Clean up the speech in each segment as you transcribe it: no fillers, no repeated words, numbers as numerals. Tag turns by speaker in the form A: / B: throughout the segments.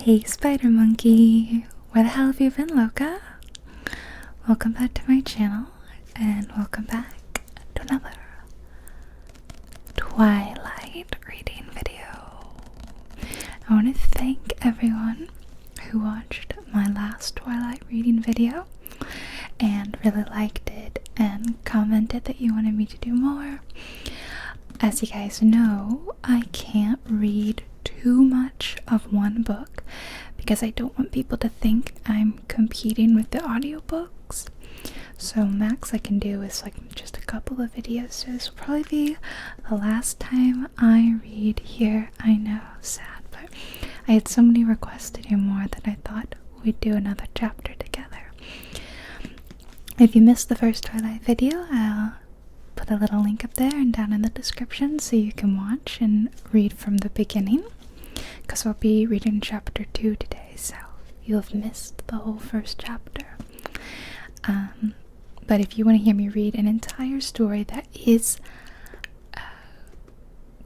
A: Hey spider monkey, where the hell have you been, Loca? Welcome back to my channel, and welcome back to another Twilight reading video. I want to thank everyone who watched my last Twilight reading video and really liked it and commented that you wanted me to do more. As you guys know, I can't read too much of one book because I don't want people to think I'm competing with the audiobooks. So max I can do is like just a couple of videos. So this will probably be the last time I read here. I know, sad, but I had so many requests to do more that I thought we'd do another chapter together. If you missed the first Twilight video, I'll put a little link up there and down in the description so you can watch and read from the beginning, because I'll be reading chapter 2 today, so you'll have missed the whole first chapter. But if you want to hear me read an entire story that is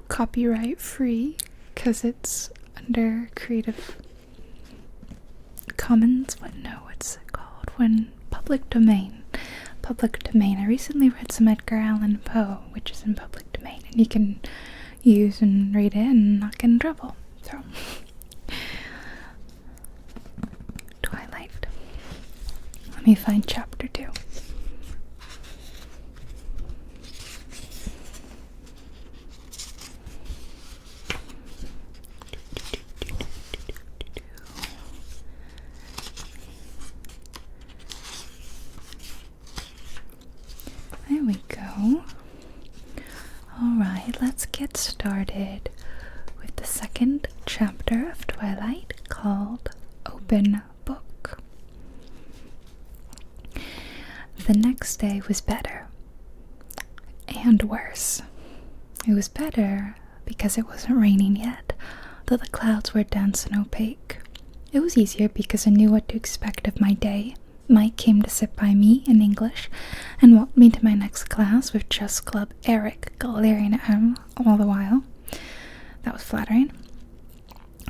A: copyright free, because it's under Creative Commons, what's it called when public domain. I recently read some Edgar Allan Poe, which is in public domain, and you can use and read it and not get in trouble. So, Twilight. Let me find chapter 2. There we go. Alright, let's get started with the second chapter of Twilight called Open Book. The next day was better and worse. It was better because it wasn't raining yet, though the clouds were dense and opaque. It was easier because I knew what to expect of my day. Mike came to sit by me in English and walked me to my next class with Chess Club Eric glaring at him all the while. That was flattering.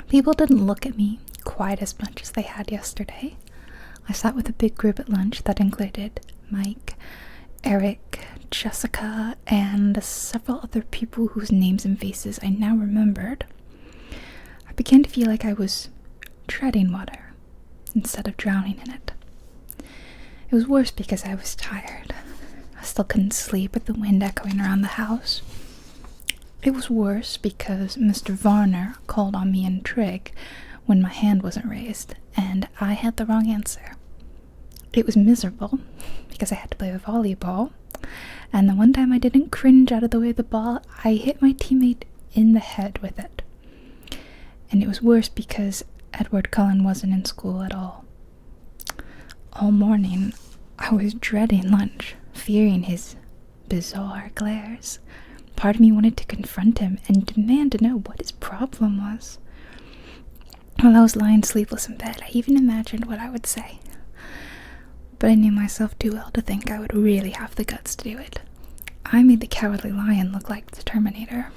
A: People didn't look at me quite as much as they had yesterday. I sat with a big group at lunch that included Mike, Eric, Jessica, and several other people whose names and faces I now remembered. I began to feel like I was treading water instead of drowning in it. It was worse because I was tired. I still couldn't sleep with the wind echoing around the house. It was worse because Mr. Varner called on me in trig when my hand wasn't raised, and I had the wrong answer. It was miserable because I had to play with volleyball, and the one time I didn't cringe out of the way of the ball, I hit my teammate in the head with it. And it was worse because Edward Cullen wasn't in school at all. All morning, I was dreading lunch, fearing his bizarre glares. Part of me wanted to confront him and demand to know what his problem was. While I was lying sleepless in bed, I even imagined what I would say. But I knew myself too well to think I would really have the guts to do it. I made the Cowardly Lion look like the Terminator.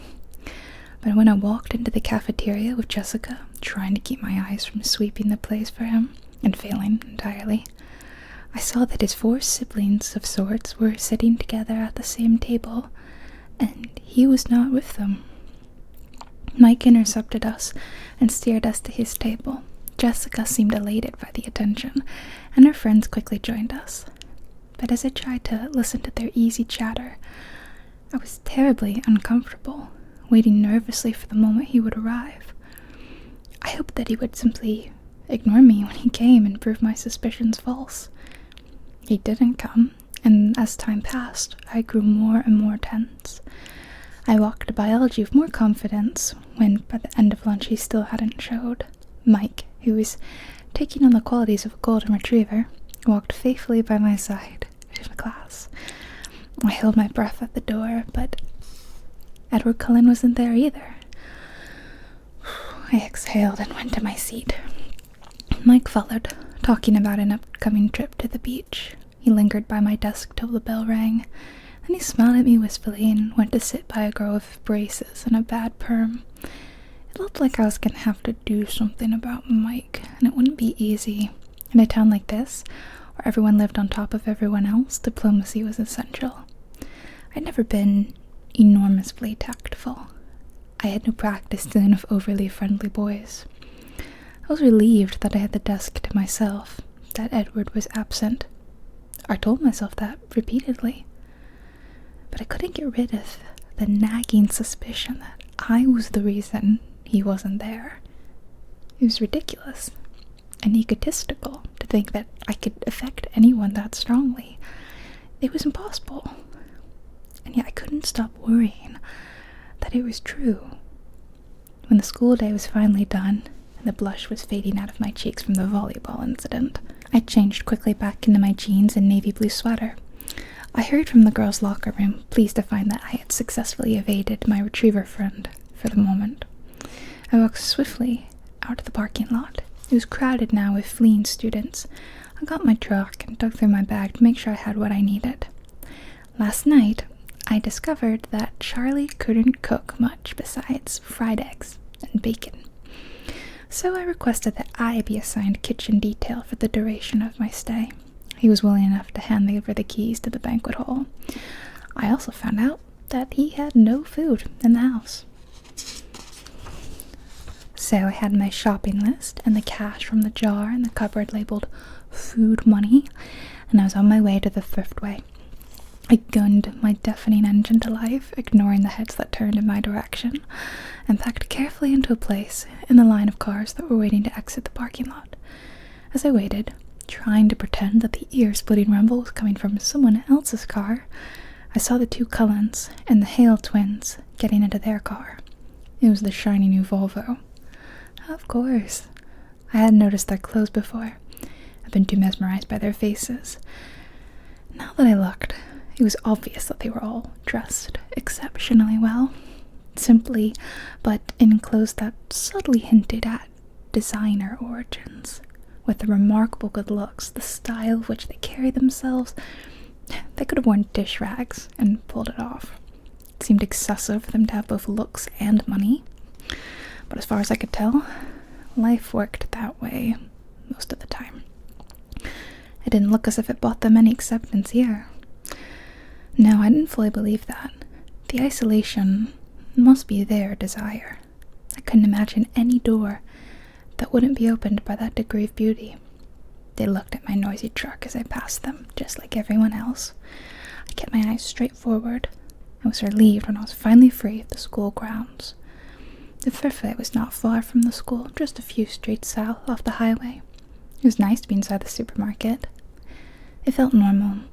A: But when I walked into the cafeteria with Jessica, trying to keep my eyes from sweeping the place for him, and failing entirely, I saw that his 4 siblings of sorts were sitting together at the same table, and he was not with them. Mike intercepted us and steered us to his table. Jessica seemed elated by the attention, and her friends quickly joined us. But as I tried to listen to their easy chatter, I was terribly uncomfortable, waiting nervously for the moment he would arrive. I hoped that he would simply ignore me when he came and prove my suspicions false. He didn't come, and as time passed, I grew more and more tense. I walked to biology with more confidence when, by the end of lunch, he still hadn't showed. Mike, who was taking on the qualities of a golden retriever, walked faithfully by my side to the class. I held my breath at the door, but Edward Cullen wasn't there either. I exhaled and went to my seat. Mike followed, talking about an upcoming trip to the beach. He lingered by my desk till the bell rang, then he smiled at me wistfully and went to sit by a girl with braces and a bad perm. It looked like I was gonna have to do something about Mike, and it wouldn't be easy. In a town like this, where everyone lived on top of everyone else, diplomacy was essential. I'd never been enormously tactful. I had no practice dealing with overly friendly boys. I was relieved that I had the desk to myself, that Edward was absent. I told myself that repeatedly. But I couldn't get rid of the nagging suspicion that I was the reason he wasn't there. It was ridiculous and egotistical to think that I could affect anyone that strongly. It was impossible. And yet I couldn't stop worrying that it was true. When the school day was finally done, and the blush was fading out of my cheeks from the volleyball incident, I changed quickly back into my jeans and navy blue sweater. I hurried from the girls' locker room, pleased to find that I had successfully evaded my retriever friend for the moment. I walked swiftly out of the parking lot. It was crowded now with fleeing students. I got my truck and dug through my bag to make sure I had what I needed. Last night, I discovered that Charlie couldn't cook much besides fried eggs and bacon. So I requested that I be assigned kitchen detail for the duration of my stay. He was willing enough to hand me over the keys to the banquet hall. I also found out that he had no food in the house. So I had my shopping list and the cash from the jar in the cupboard labeled food money, and I was on my way to the thriftway. I gunned my deafening engine to life, ignoring the heads that turned in my direction, and packed carefully into a place in the line of cars that were waiting to exit the parking lot. As I waited, trying to pretend that the ear-splitting rumble was coming from someone else's car, I saw the two Cullens and the Hale twins getting into their car. It was the shiny new Volvo. Of course. I hadn't noticed their clothes before. I'd been too mesmerized by their faces. Now that I looked, it was obvious that they were all dressed exceptionally well. Simply, but in clothes that subtly hinted at designer origins. With the remarkable good looks, the style of which they carry themselves, they could have worn dish rags and pulled it off. It seemed excessive for them to have both looks and money. But as far as I could tell, life worked that way most of the time. It didn't look as if it bought them any acceptance here. No, I didn't fully believe that. The isolation must be their desire. I couldn't imagine any door that wouldn't be opened by that degree of beauty. They looked at my noisy truck as I passed them, just like everyone else. I kept my eyes straight forward and was relieved when I was finally free of the school grounds. The thriftway was not far from the school, just a few streets south off the highway. It was nice to be inside the supermarket. It felt normal.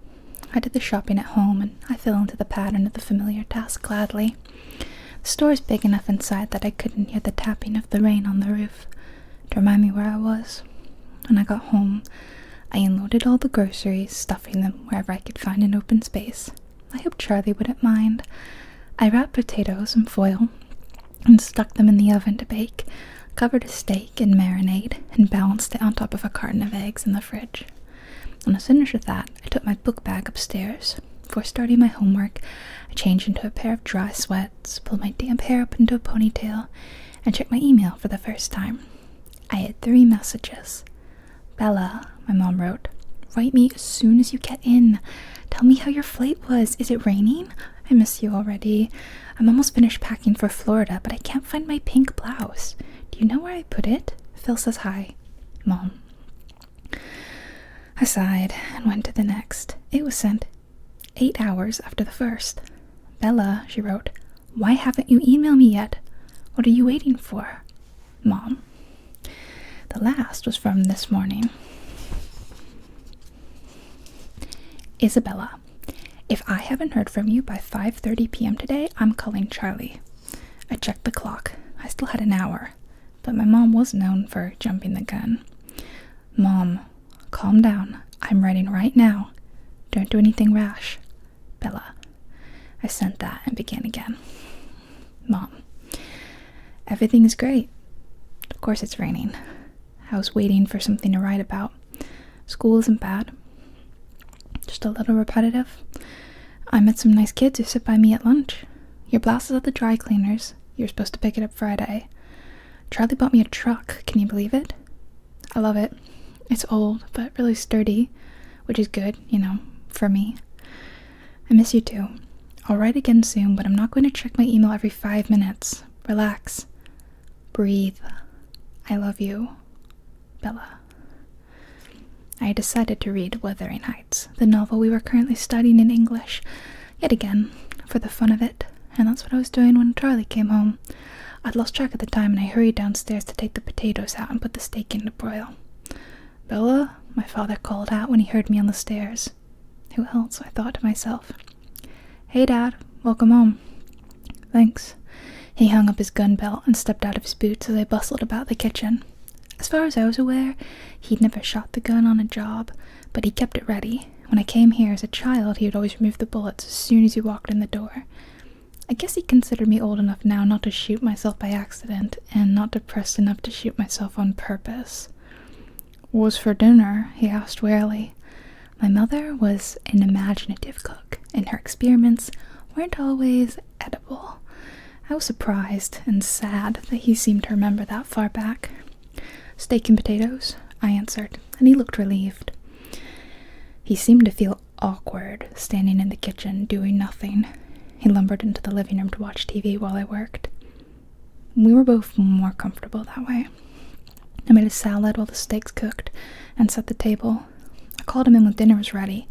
A: I did the shopping at home, and I fell into the pattern of the familiar task gladly. The store is big enough inside that I couldn't hear the tapping of the rain on the roof to remind me where I was. When I got home, I unloaded all the groceries, stuffing them wherever I could find an open space. I hoped Charlie wouldn't mind. I wrapped potatoes in foil and stuck them in the oven to bake, covered a steak in marinade, and balanced it on top of a carton of eggs in the fridge. When I was finished with that, I took my book bag upstairs. Before starting my homework, I changed into a pair of dry sweats, pulled my damp hair up into a ponytail, and checked my email for the first time. I had 3 messages. "Bella," my mom wrote, "write me as soon as you get in. Tell me how your flight was. Is it raining? I miss you already. I'm almost finished packing for Florida, but I can't find my pink blouse. Do you know where I put it? Phil says hi. Mom." I sighed and went to the next. It was sent 8 hours after the first. "Bella," she wrote, "why haven't you emailed me yet? What are you waiting for? Mom." The last was from this morning. "Isabella, if I haven't heard from you by 5:30 p.m. today, I'm calling Charlie." I checked the clock. I still had an hour, but my mom was known for jumping the gun. "Mom, calm down. I'm writing right now. Don't do anything rash. Bella." I sent that and began again. "Mom, everything is great. Of course it's raining. I was waiting for something to write about. School isn't bad. Just a little repetitive. I met some nice kids who sit by me at lunch. Your blouse is at the dry cleaners. You're supposed to pick it up Friday. Charlie bought me a truck, can you believe it? I love it. It's old, but really sturdy, which is good, you know, for me. I miss you too. I'll write again soon, but I'm not going to check my email every 5 minutes. Relax. Breathe. I love you. Bella. I decided to read Wuthering Heights, the novel we were currently studying in English, yet again, for the fun of it, and that's what I was doing when Charlie came home. I'd lost track of the time and I hurried downstairs to take the potatoes out and put the steak in to broil. Bella, my father called out when he heard me on the stairs. Who else, I thought to myself. Hey Dad, welcome home. Thanks. He hung up his gun belt and stepped out of his boots as I bustled about the kitchen. As far as I was aware, he'd never shot the gun on a job, but he kept it ready. When I came here as a child, he would always remove the bullets as soon as he walked in the door. I guess he considered me old enough now not to shoot myself by accident, and not depressed enough to shoot myself on purpose. What's for dinner? He asked wearily. My mother was an imaginative cook, and her experiments weren't always edible. I was surprised and sad that he seemed to remember that far back. Steak and potatoes, I answered, and he looked relieved. He seemed to feel awkward, standing in the kitchen, doing nothing. He lumbered into the living room to watch TV while I worked. We were both more comfortable that way. I made a salad while the steaks cooked, and set the table. I called him in when dinner was ready,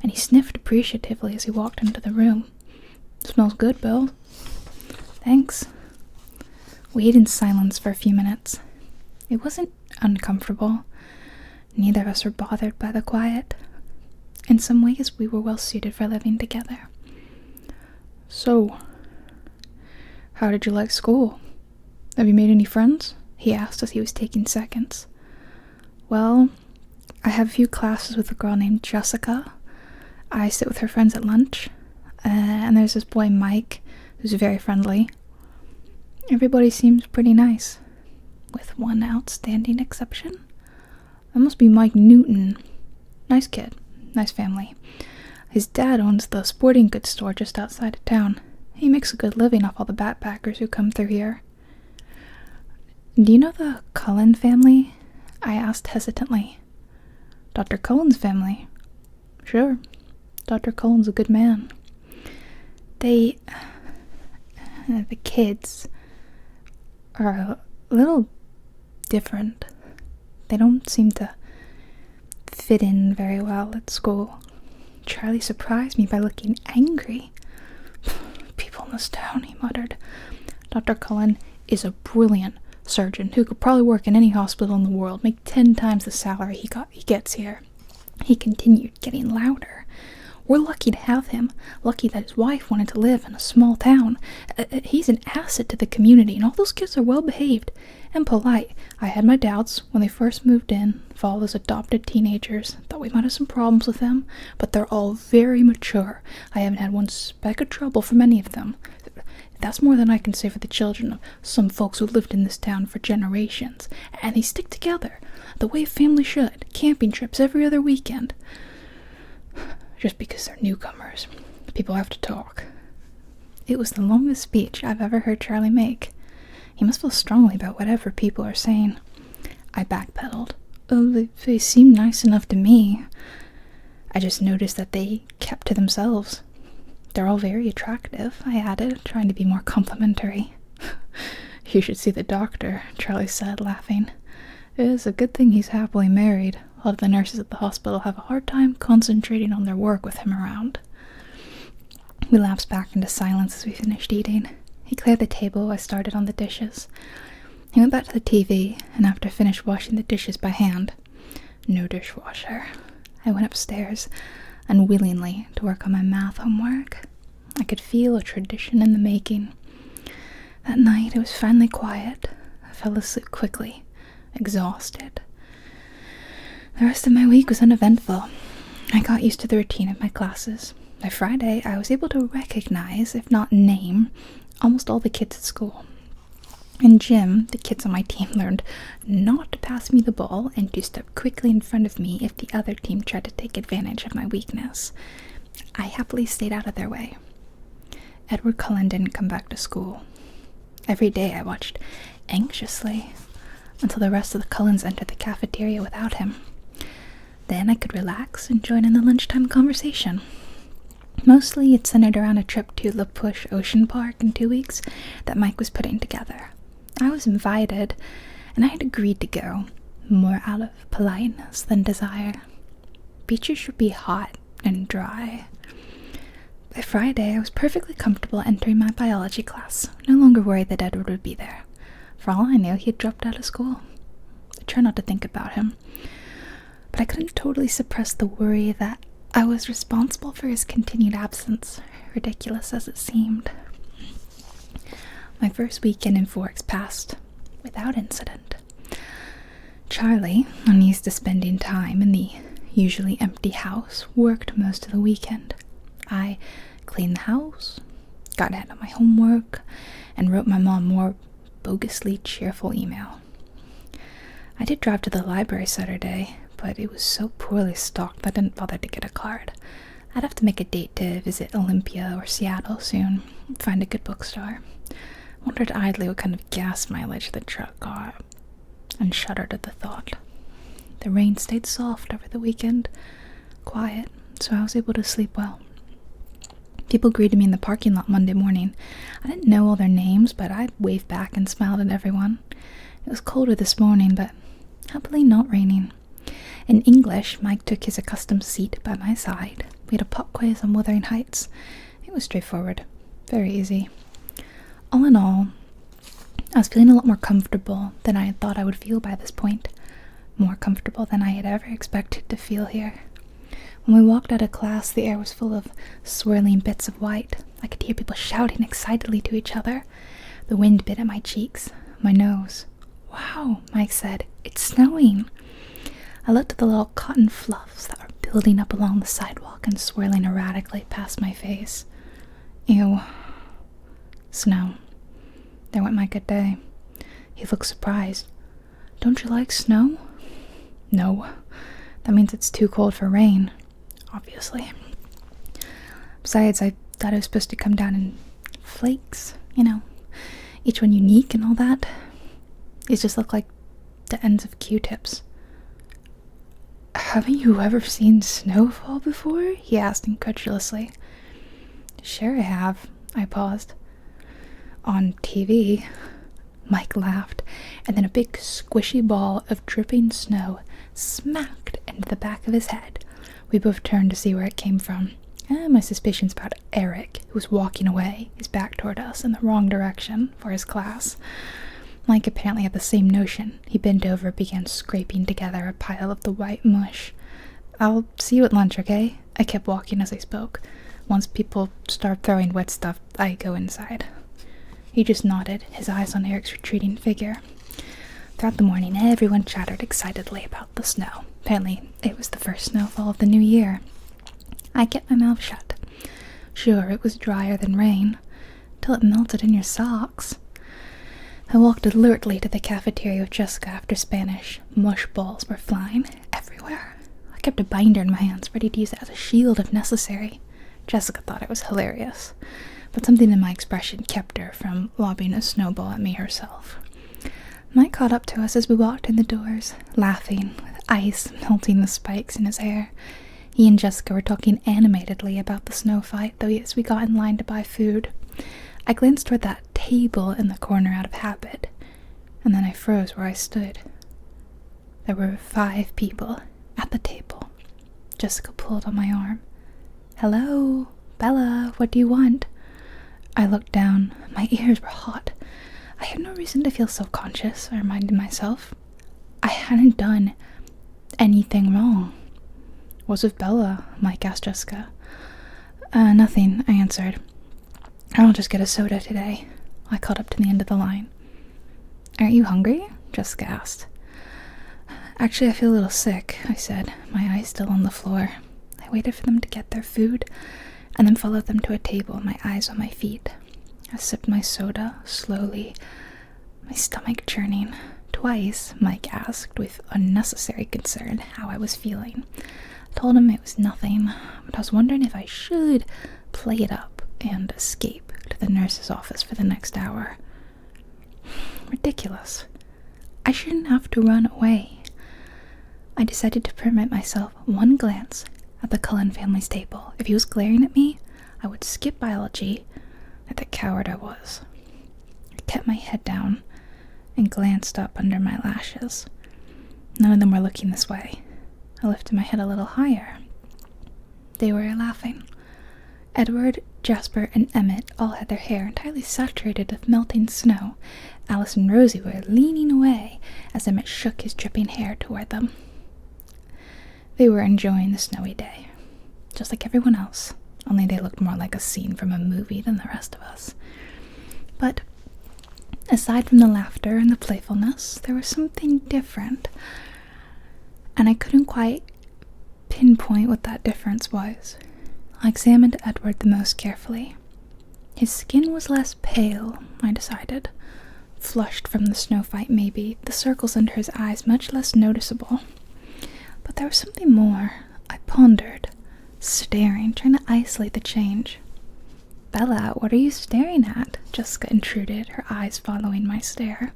A: and he sniffed appreciatively as he walked into the room. Smells good, Bill. Thanks. We ate in silence for a few minutes. It wasn't uncomfortable. Neither of us were bothered by the quiet. In some ways, we were well suited for living together. So, how did you like school? Have you made any friends? He asked as he was taking seconds. Well, I have a few classes with a girl named Jessica. I sit with her friends at lunch. And there's this boy, Mike, who's very friendly. Everybody seems pretty nice. With one outstanding exception. That must be Mike Newton. Nice kid. Nice family. His dad owns the sporting goods store just outside of town. He makes a good living off all the backpackers who come through here. Do you know the Cullen family? I asked hesitantly. Dr. Cullen's family? Sure. Dr. Cullen's a good man. The kids are a little different. They don't seem to fit in very well at school. Charlie surprised me by looking angry. People in this town, he muttered. Dr. Cullen is a brilliant surgeon who could probably work in any hospital in the world, make 10 times the salary he gets here. He continued, getting louder. We're lucky to have him, lucky that his wife wanted to live in a small town. He's an asset to the community, and all those kids are well behaved and polite. I had my doubts when they first moved in, followed as adopted teenagers. Thought we might have some problems with them, but they're all very mature. I haven't had one speck of trouble from any of them. That's more than I can say for the children of some folks who lived in this town for generations. And they stick together, the way a family should. Camping trips every other weekend. Just because they're newcomers, people have to talk. It was the longest speech I've ever heard Charlie make. He must feel strongly about whatever people are saying. I backpedaled. Oh, they seem nice enough to me. I just noticed that they kept to themselves. They're all very attractive, I added, trying to be more complimentary. You should see the doctor, Charlie said, laughing. It is a good thing he's happily married. A lot of the nurses at the hospital have a hard time concentrating on their work with him around. We lapsed back into silence as we finished eating. He cleared the table. I started on the dishes. He went back to the TV, and after I finished washing the dishes by hand, no dishwasher, I went upstairs, unwillingly, to work on my math homework. I could feel a tradition in the making. That night it was finally quiet. I fell asleep quickly, exhausted. The rest of my week was uneventful. I got used to the routine of my classes. By Friday, I was able to recognize, if not name, almost all the kids at school. In gym, the kids on my team learned not to pass me the ball and to step quickly in front of me if the other team tried to take advantage of my weakness. I happily stayed out of their way. Edward Cullen didn't come back to school. Every day I watched anxiously until the rest of the Cullens entered the cafeteria without him. Then I could relax and join in the lunchtime conversation. Mostly it centered around a trip to La Push Ocean Park in 2 weeks that Mike was putting together. I was invited, and I had agreed to go, more out of politeness than desire. Beaches should be hot and dry. By Friday, I was perfectly comfortable entering my biology class, no longer worried that Edward would be there. For all I knew, he had dropped out of school. I tried not to think about him, but I couldn't totally suppress the worry that I was responsible for his continued absence, ridiculous as it seemed. My first weekend in Forks passed without incident. Charlie, unused to spending time in the usually empty house, worked most of the weekend. I cleaned the house, got ahead on my homework, and wrote my mom more bogusly cheerful email. I did drive to the library Saturday, but it was so poorly stocked that I didn't bother to get a card. I'd have to make a date to visit Olympia or Seattle soon, find a good bookstore. Wondered idly what kind of gas mileage the truck got, and shuddered at the thought. The rain stayed soft over the weekend, quiet, so I was able to sleep well. People greeted me in the parking lot Monday morning. I didn't know all their names, but I waved back and smiled at everyone. It was colder this morning, but happily not raining. In English, Mike took his accustomed seat by my side. We had a pop quiz on Wuthering Heights. It was straightforward, very easy. All in all, I was feeling a lot more comfortable than I had thought I would feel by this point. More comfortable than I had ever expected to feel here. When we walked out of class, the air was full of swirling bits of white. I could hear people shouting excitedly to each other. The wind bit at my cheeks, my nose. "Wow," Mike said, "it's snowing." I looked at the little cotton fluffs that were building up along the sidewalk and swirling erratically past my face. Ew. Snow. There went my good day. He looked surprised. "Don't you like snow?" "No. That means it's too cold for rain. Obviously. Besides, I thought it was supposed to come down in flakes, each one unique and all that. These just look like the ends of Q-tips." "Haven't you ever seen snow fall before?" he asked incredulously. "Sure I have." I paused. "On TV." Mike laughed, and then a big squishy ball of dripping snow smacked into the back of his head. We both turned to see where it came from. My suspicions about Eric, who was walking away, his back toward us in the wrong direction for his class. Mike apparently had the same notion. He bent over and began scraping together a pile of the white mush. "I'll see you at lunch, okay?" I kept walking as I spoke. Once people start throwing wet stuff, I go inside. He just nodded, his eyes on Eric's retreating figure. Throughout the morning, everyone chattered excitedly about the snow. Apparently, it was the first snowfall of the new year. I kept my mouth shut. Sure, it was drier than rain, till it melted in your socks. I walked alertly to the cafeteria with Jessica after Spanish. Mush balls were flying everywhere. I kept a binder in my hands, ready to use it as a shield if necessary. Jessica thought it was hilarious, but something in my expression kept her from lobbing a snowball at me herself. Mike caught up to us as we walked in the doors, laughing, with ice melting the spikes in his hair. He and Jessica were talking animatedly about the snow fight, though as we got in line to buy food. I glanced toward that table in the corner out of habit, and then I froze where I stood. There were 5 people at the table. Jessica pulled on my arm. "Hello, Bella, what do you want?" I looked down. My ears were hot. I had no reason to feel self-conscious, I reminded myself. I hadn't done anything wrong. "What's with Bella?" Mike asked Jessica. Nothing," I answered. "I'll just get a soda today." I caught up to the end of the line. "Aren't you hungry?" Jessica asked. "Actually, I feel a little sick," I said, my eyes still on the floor. I waited for them to get their food, and then followed them to a table, my eyes on my feet. I sipped my soda, slowly, my stomach churning. Twice, Mike asked, with unnecessary concern, how I was feeling. I told him it was nothing, but I was wondering if I should play it up and escape to the nurse's office for the next hour. ridiculous. I shouldn't have to run away. I decided to permit myself one glance at the Cullen family's table. If he was glaring at me, I would skip biology, like the coward I was. I kept my head down and glanced up under my lashes. None of them were looking this way. I lifted my head a little higher. They were laughing. Edward, Jasper, and Emmett all had their hair entirely saturated with melting snow. Alice and Rosie were leaning away as Emmett shook his dripping hair toward them. They were enjoying the snowy day, just like everyone else, only they looked more like a scene from a movie than the rest of us. But aside from the laughter and the playfulness, there was something different, and I couldn't quite pinpoint what that difference was. I examined Edward the most carefully. His skin was less pale, I decided. Flushed from the snow fight, maybe, the circles under his eyes much less noticeable. But there was something more. I pondered, staring, trying to isolate the change. "Bella, what are you staring at?" Jessica intruded, her eyes following my stare.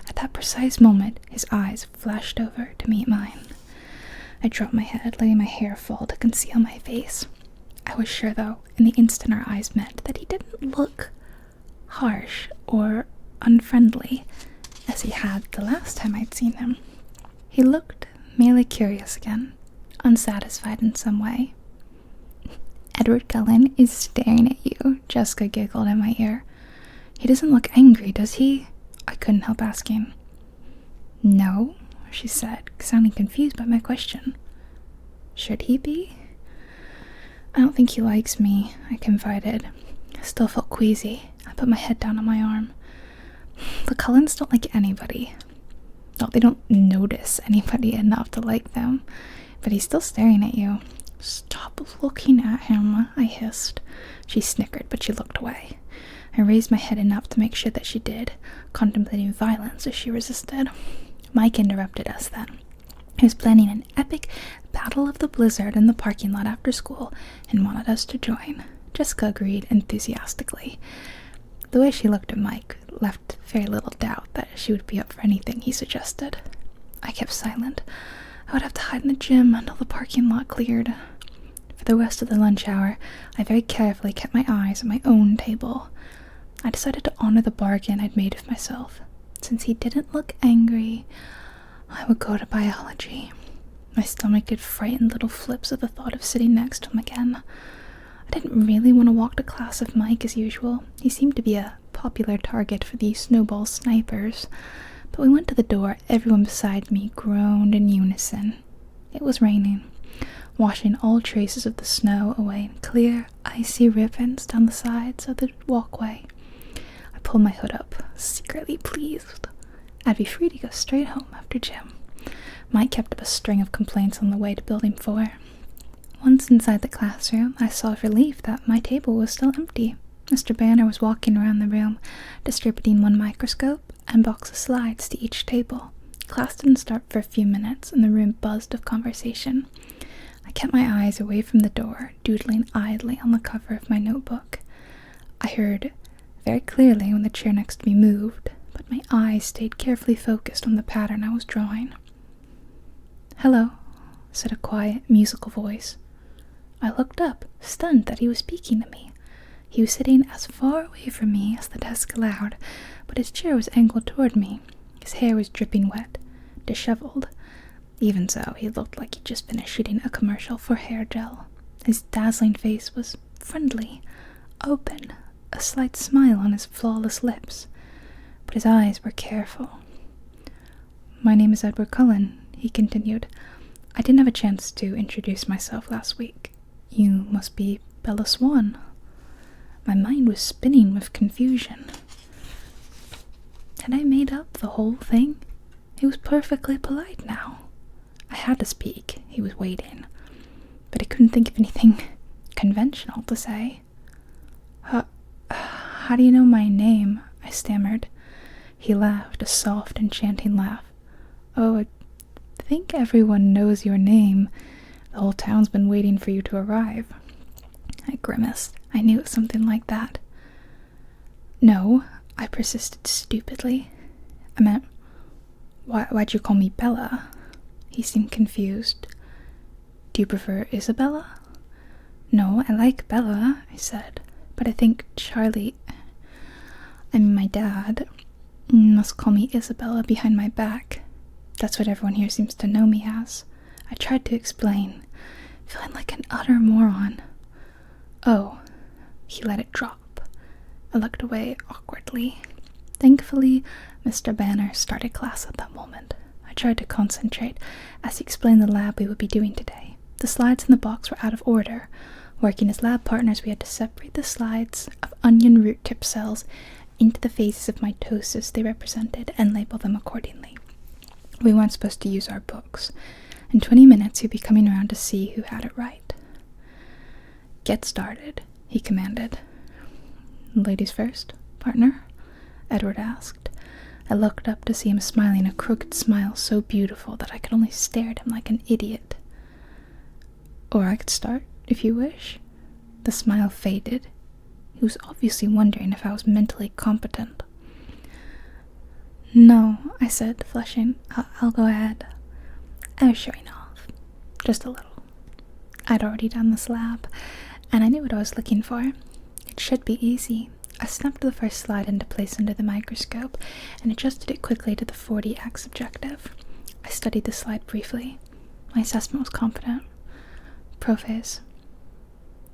A: At that precise moment, his eyes flashed over to meet mine. I dropped my head, letting my hair fall to conceal my face. I was sure, though, in the instant our eyes met, that he didn't look harsh or unfriendly as he had the last time I'd seen him. He looked merely curious again, unsatisfied in some way. "Edward Cullen is staring at you," Jessica giggled in my ear. "He doesn't look angry, does he?" I couldn't help asking. "No," she said, sounding confused by my question. "Should he be?" "I don't think he likes me," I confided. I still felt queasy. I put my head down on my arm. "The Cullens don't like anybody. No, they don't notice anybody enough to like them. But he's still staring at you." "Stop looking at him," I hissed. She snickered, but she looked away. I raised my head enough to make sure that she did, contemplating violence as she resisted. Mike interrupted us then. He was planning an epic Battle of the Blizzard in the parking lot after school and wanted us to join. Jessica agreed enthusiastically. The way she looked at Mike left very little doubt that she would be up for anything he suggested. I kept silent. I would have to hide in the gym until the parking lot cleared. For the rest of the lunch hour, I very carefully kept my eyes on my own table. I decided to honor the bargain I'd made with myself. Since he didn't look angry, I would go to biology. My stomach did frightened little flips at the thought of sitting next to him again. I didn't really want to walk to class with Mike as usual. He seemed to be a popular target for the snowball snipers. But when we went to the door, everyone beside me groaned in unison. It was raining, washing all traces of the snow away in clear, icy ribbons down the sides of the walkway. I pulled my hood up, secretly pleased. I'd be free to go straight home after gym. Mike kept up a string of complaints on the way to Building 4. Once inside the classroom, I saw with relief that my table was still empty. Mr. Banner was walking around the room, distributing one microscope and box of slides to each table. Class didn't start for a few minutes, and the room buzzed of conversation. I kept my eyes away from the door, doodling idly on the cover of my notebook. I heard very clearly when the chair next to me moved, but my eyes stayed carefully focused on the pattern I was drawing. "Hello," said a quiet, musical voice. I looked up, stunned that he was speaking to me. He was sitting as far away from me as the desk allowed, but his chair was angled toward me. His hair was dripping wet, disheveled. Even so, he looked like he'd just finished shooting a commercial for hair gel. His dazzling face was friendly, open, a slight smile on his flawless lips, but his eyes were careful. "My name is Edward Cullen," he continued. "I didn't have a chance to introduce myself last week. You must be Bella Swan." My mind was spinning with confusion. Had I made up the whole thing? He was perfectly polite now. I had to speak. He was waiting. But I couldn't think of anything conventional to say. How do you know my name?" I stammered. He laughed, a soft, enchanting laugh. "Oh, I think everyone knows your name. The whole town's been waiting for you to arrive." I grimaced. I knew it was something like that. "No," I persisted stupidly. I meant, why'd you call me Bella? He seemed confused. Do you prefer Isabella? No, I like Bella, I said, but I think my dad, must call me Isabella behind my back. That's what everyone here seems to know me as. I tried to explain, feeling like an utter moron. Oh, he let it drop. I looked away awkwardly. Thankfully, Mr. Banner started class at that moment. I tried to concentrate as he explained the lab we would be doing today. The slides in the box were out of order. Working as lab partners, we had to separate the slides of onion root tip cells into the phases of mitosis they represented and label them accordingly. We weren't supposed to use our books. In 20 minutes, he'd be coming around to see who had it right. Get started, he commanded. Ladies first, partner? Edward asked. I looked up to see him smiling a crooked smile so beautiful that I could only stare at him like an idiot. Or I could start, if you wish. The smile faded. He was obviously wondering if I was mentally competent. No, I said, flushing. I'll go ahead. I was showing off. Just a little. I'd already done this lab, and I knew what I was looking for. It should be easy. I snapped the first slide into place under the microscope and adjusted it quickly to the 40x objective. I studied the slide briefly. My assessment was confident. Prophase.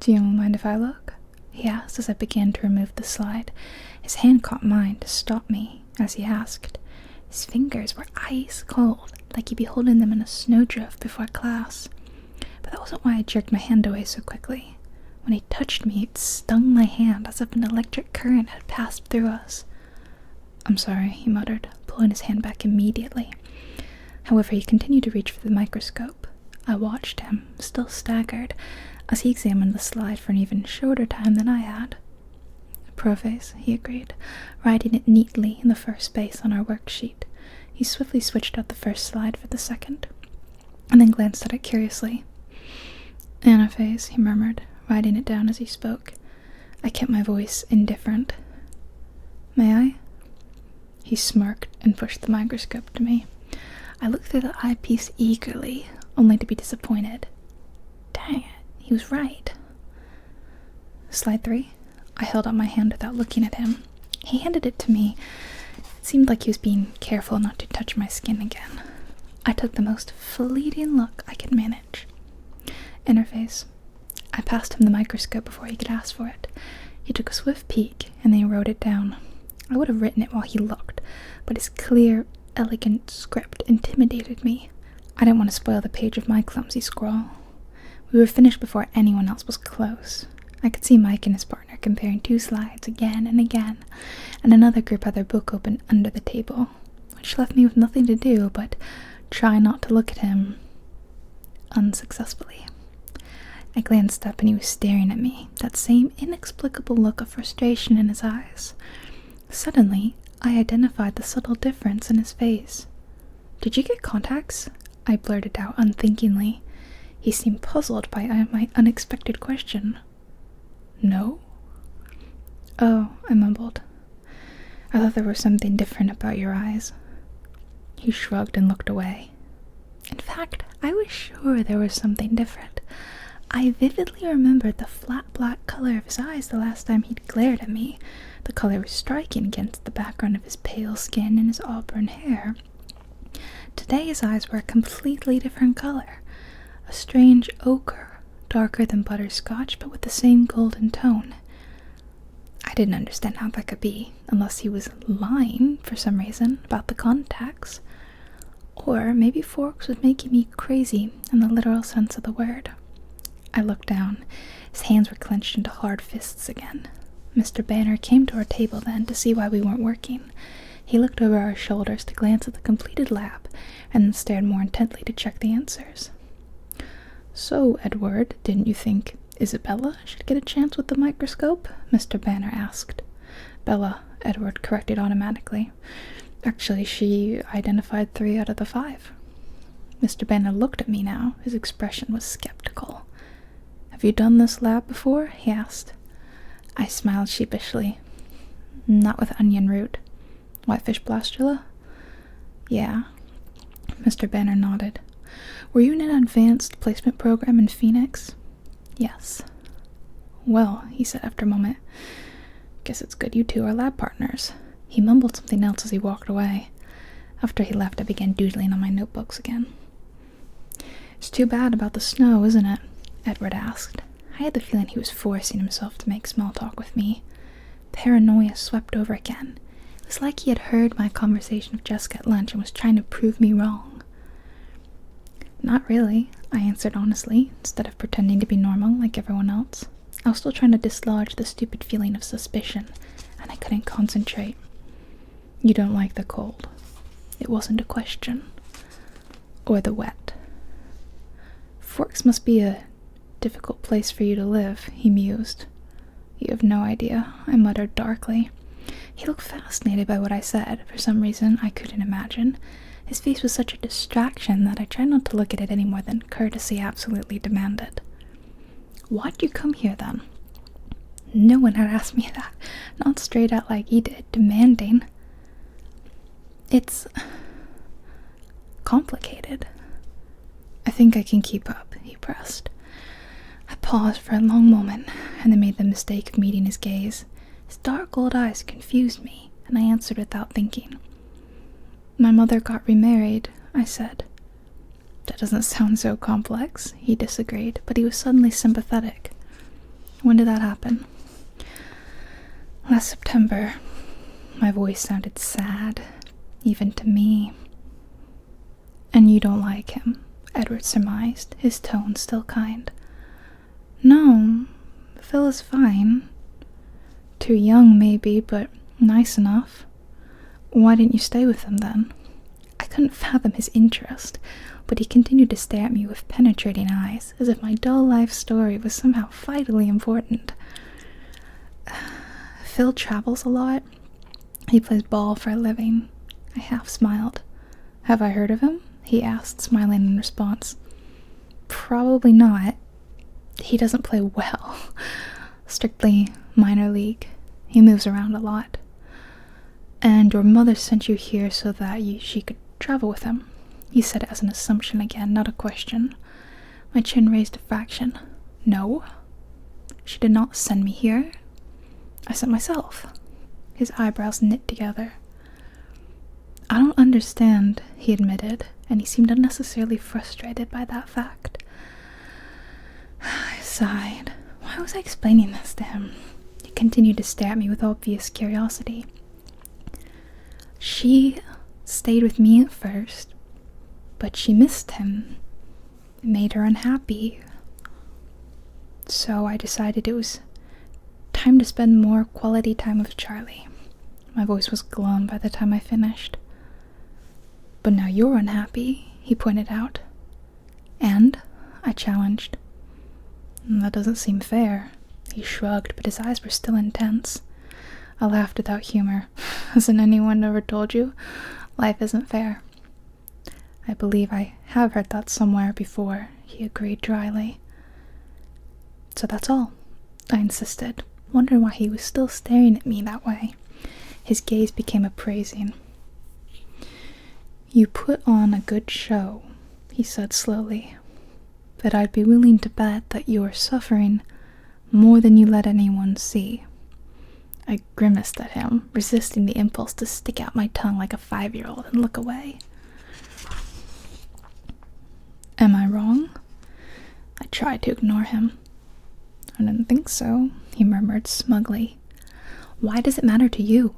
A: Do you mind if I look? He asked as I began to remove the slide. His hand caught mine to stop me as he asked. His fingers were ice cold, like he'd be holding them in a snowdrift before class. But that wasn't why I jerked my hand away so quickly. When he touched me, it stung my hand as if an electric current had passed through us. I'm sorry, he muttered, pulling his hand back immediately. However, he continued to reach for the microscope. I watched him, still staggered, as he examined the slide for an even shorter time than I had. Prophase, he agreed, writing it neatly in the first space on our worksheet. He swiftly switched out the first slide for the second, and then glanced at it curiously. Anaphase, he murmured, writing it down as he spoke. I kept my voice indifferent. May I? He smirked and pushed the microscope to me. I looked through the eyepiece eagerly, only to be disappointed. Dang it, he was right. Slide 3. I held out my hand without looking at him. He handed it to me. It seemed like he was being careful not to touch my skin again. I took the most fleeting look I could manage. Interface. I passed him the microscope before he could ask for it. He took a swift peek, and then he wrote it down. I would have written it while he looked, but his clear, elegant script intimidated me. I didn't want to spoil the page of my clumsy scrawl. We were finished before anyone else was close. I could see Mike and his partner comparing 2 slides again and again, and another group had their book open under the table, which left me with nothing to do but try not to look at him unsuccessfully. I glanced up and he was staring at me, that same inexplicable look of frustration in his eyes. Suddenly, I identified the subtle difference in his face. Did you get contacts? I blurted out unthinkingly. He seemed puzzled by my unexpected question. No? Oh, I mumbled. I thought there was something different about your eyes. He shrugged and looked away. In fact, I was sure there was something different. I vividly remembered the flat black color of his eyes the last time he'd glared at me. The color was striking against the background of his pale skin and his auburn hair. Today his eyes were a completely different color. A strange ochre, darker than butterscotch, but with the same golden tone. I didn't understand how that could be, unless he was lying, for some reason, about the contacts. Or maybe Forks was making me crazy in the literal sense of the word. I looked down. His hands were clenched into hard fists again. Mr. Banner came to our table then to see why we weren't working. He looked over our shoulders to glance at the completed lab, and then stared more intently to check the answers. So, Edward, didn't you think Isabella should get a chance with the microscope? Mr. Banner asked. Bella, Edward corrected automatically. Actually, she identified 3 out of the 5. Mr. Banner looked at me now. His expression was skeptical. Have you done this lab before? He asked. I smiled sheepishly. Not with onion root. Whitefish blastula? Yeah. Mr. Banner nodded. Were you in an advanced placement program in Phoenix? Yes. Well, he said after a moment, guess it's good you two are lab partners. He mumbled something else as he walked away. After he left, I began doodling on my notebooks again. It's too bad about the snow, isn't it? Edward asked. I had the feeling he was forcing himself to make small talk with me. Paranoia swept over again. It was like he had heard my conversation with Jessica at lunch and was trying to prove me wrong. Not really, I answered honestly, instead of pretending to be normal like everyone else. I was still trying to dislodge the stupid feeling of suspicion, and I couldn't concentrate. You don't like the cold. It wasn't a question. Or the wet. Forks must be a difficult place for you to live, he mused. You have no idea, I muttered darkly. He looked fascinated by what I said, for some reason I couldn't imagine. His face was such a distraction that I tried not to look at it any more than courtesy absolutely demanded. Why'd you come here then? No one had asked me that, not straight out like he did, demanding. It's complicated. I think I can keep up, he pressed. I paused for a long moment, and then made the mistake of meeting his gaze. His dark old eyes confused me, and I answered without thinking. My mother got remarried, I said. That doesn't sound so complex, he disagreed, but he was suddenly sympathetic. When did that happen? Last September. My voice sounded sad, even to me. And you don't like him, Edward surmised, his tone still kind. No, Phil is fine. Too young, maybe, but nice enough. Why didn't you stay with him then? I couldn't fathom his interest, but he continued to stare at me with penetrating eyes, as if my dull life story was somehow vitally important. Phil travels a lot. He plays ball for a living. I half smiled. Have I heard of him? He asked, smiling in response. Probably not. He doesn't play well. Strictly minor league. He moves around a lot. And your mother sent you here so that she could travel with him. He said it as an assumption again, not a question. My chin raised a fraction. No. She did not send me here. I sent myself. His eyebrows knit together. I don't understand, he admitted, and he seemed unnecessarily frustrated by that fact. I sighed. Why was I explaining this to him? He continued to stare at me with obvious curiosity. She stayed with me at first, but she missed him. It made her unhappy. So I decided it was time to spend more quality time with Charlie. My voice was glum by the time I finished. But now you're unhappy, he pointed out. And? I challenged. That doesn't seem fair. He shrugged, but his eyes were still intense. I laughed without humor. Hasn't anyone ever told you? Life isn't fair. I believe I have heard that somewhere before, he agreed dryly. So that's all, I insisted, wondering why he was still staring at me that way. His gaze became appraising. You put on a good show, he said slowly, but I'd be willing to bet that you are suffering more than you let anyone see. I grimaced at him, resisting the impulse to stick out my tongue like a 5-year-old and look away. Am I wrong? I tried to ignore him. I didn't think so, he murmured smugly. Why does it matter to you?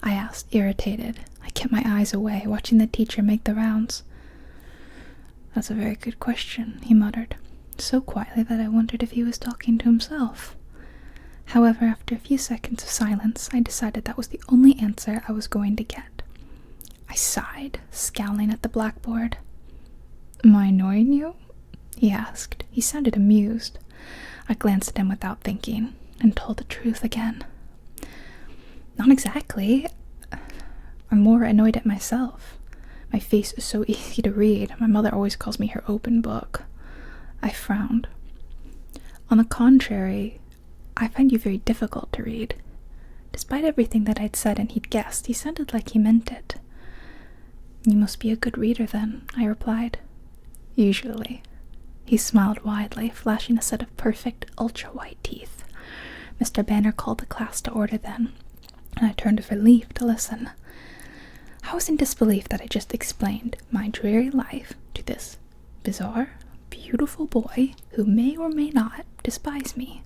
A: I asked, irritated. I kept my eyes away, watching the teacher make the rounds. That's a very good question, he muttered, so quietly that I wondered if he was talking to himself. However, after a few seconds of silence, I decided that was the only answer I was going to get. I sighed, scowling at the blackboard. Am I annoying you? He asked. He sounded amused. I glanced at him without thinking, and told the truth again. Not exactly. I'm more annoyed at myself. My face is so easy to read. My mother always calls me her open book. I frowned. On the contrary, I find you very difficult to read. Despite everything that I'd said and he'd guessed, he sounded like he meant it. "You must be a good reader then," I replied. "Usually." He smiled widely, flashing a set of perfect, ultra-white teeth. Mr. Banner called the class to order then, and I turned with relief to listen. I was in disbelief that I just explained my dreary life to this bizarre, beautiful boy who may or may not despise me.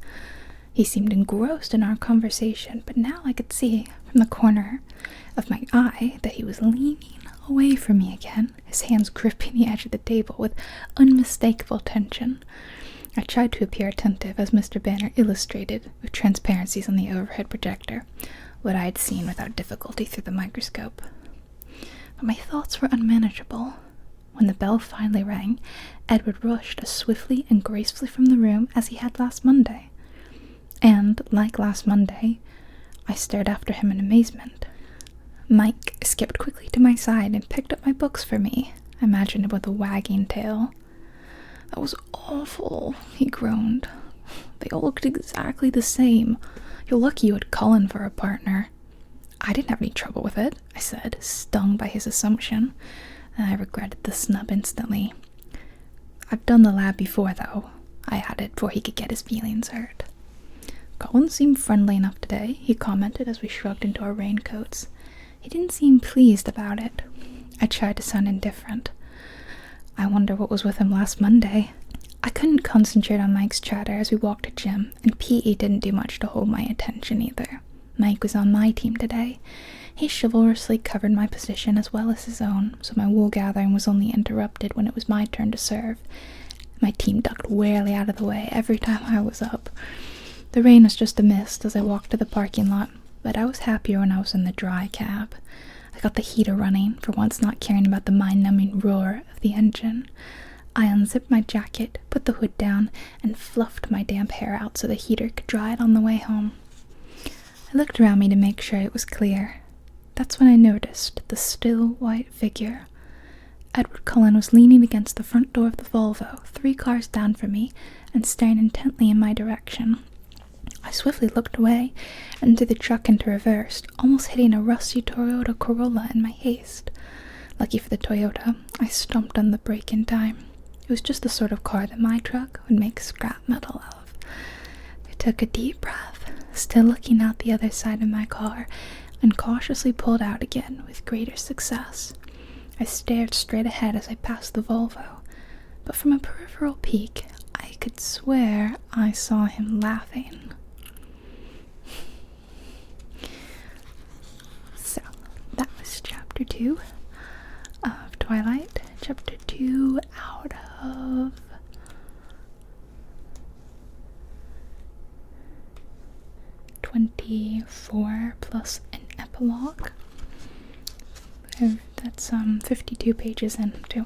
A: He seemed engrossed in our conversation, but now I could see from the corner of my eye that he was leaning away from me again, his hands gripping the edge of the table with unmistakable tension. I tried to appear attentive as Mr. Banner illustrated with transparencies on the overhead projector what I had seen without difficulty through the microscope. But my thoughts were unmanageable. When the bell finally rang, Edward rushed as swiftly and gracefully from the room as he had last Monday. And, like last Monday, I stared after him in amazement. Mike skipped quickly to my side and picked up my books for me, I imagined with a wagging tail. "That was awful," he groaned. "They all looked exactly the same. You're lucky you had Colin for a partner." "I didn't have any trouble with it," I said, stung by his assumption, and I regretted the snub instantly. "I've done the lab before, though," I added before he could get his feelings hurt. "Colin seemed friendly enough today," he commented as we shrugged into our raincoats. He didn't seem pleased about it. I tried to sound indifferent. "I wonder what was with him last Monday." I couldn't concentrate on Mike's chatter as we walked to gym, and PE didn't do much to hold my attention either. Mike was on my team today. He chivalrously covered my position as well as his own, so my wool gathering was only interrupted when it was my turn to serve. My team ducked warily out of the way every time I was up. The rain was just a mist as I walked to the parking lot, but I was happier when I was in the dry cab. I got the heater running, for once not caring about the mind-numbing roar of the engine. I unzipped my jacket, put the hood down, and fluffed my damp hair out so the heater could dry it on the way home. I looked around me to make sure it was clear. That's when I noticed the still white figure. Edward Cullen was leaning against the front door of the Volvo, 3 cars down from me, and staring intently in my direction. I swiftly looked away and threw the truck into reverse, almost hitting a rusty Toyota Corolla in my haste. Lucky for the Toyota, I stomped on the brake in time. It was just the sort of car that my truck would make scrap metal of. I took a deep breath, still looking out the other side of my car, and cautiously pulled out again with greater success. I stared straight ahead as I passed the Volvo, but from a peripheral peek, I could swear I saw him laughing. So, that was chapter 2 of Twilight. Chapter 2 out of 24 plus an epilogue. That's 52 pages in too.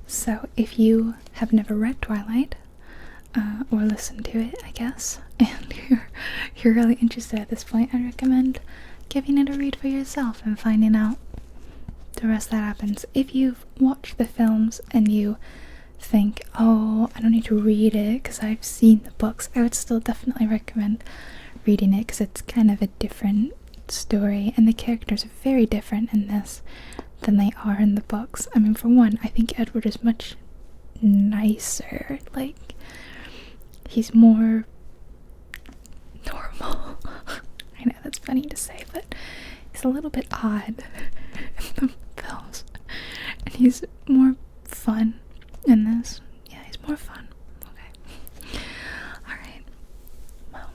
A: So if you have never read Twilight, or listened to it, I guess, and you're really interested at this point, I recommend giving it a read for yourself and finding out the rest that happens. If you've watched the films and you think, oh, I don't need to read it because I've seen the books, I would still definitely recommend reading it because it's kind of a different story and the characters are very different in this than they are in the books. I mean, for one, I think Edward is much nicer. Like, he's more normal. I know that's funny to say, but he's a little bit odd in the films. And he's more fun in this. Yeah, he's more fun. Okay. Alright. Well,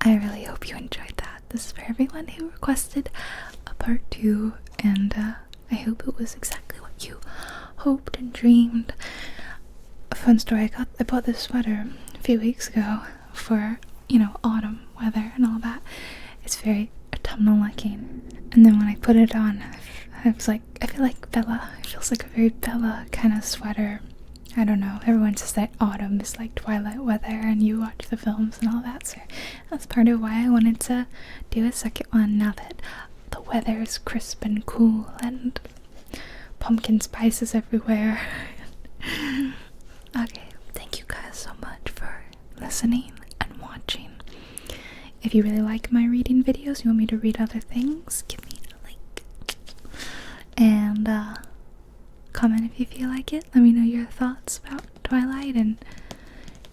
A: I really hope you enjoyed that. This is for everyone who requested a part 2, and I hope it was exactly what you hoped and dreamed. A fun story, I bought this sweater a few weeks ago for, autumn weather and all that. It's very autumnal looking, and then when I put it on, I was like, I feel like Bella. It feels like a very Bella kind of sweater. I don't know, everyone says that autumn is like Twilight weather and you watch the films and all that, so that's part of why I wanted to do a second one now that the weather is crisp and cool and pumpkin spices everywhere. Okay, thank you guys so much for listening and watching. If you really like my reading videos, you want me to read other things, give me a like. comment if you feel like it. Let me know your thoughts about Twilight and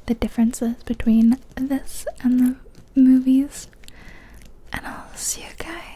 A: the differences between this and the movies. And I'll see you guys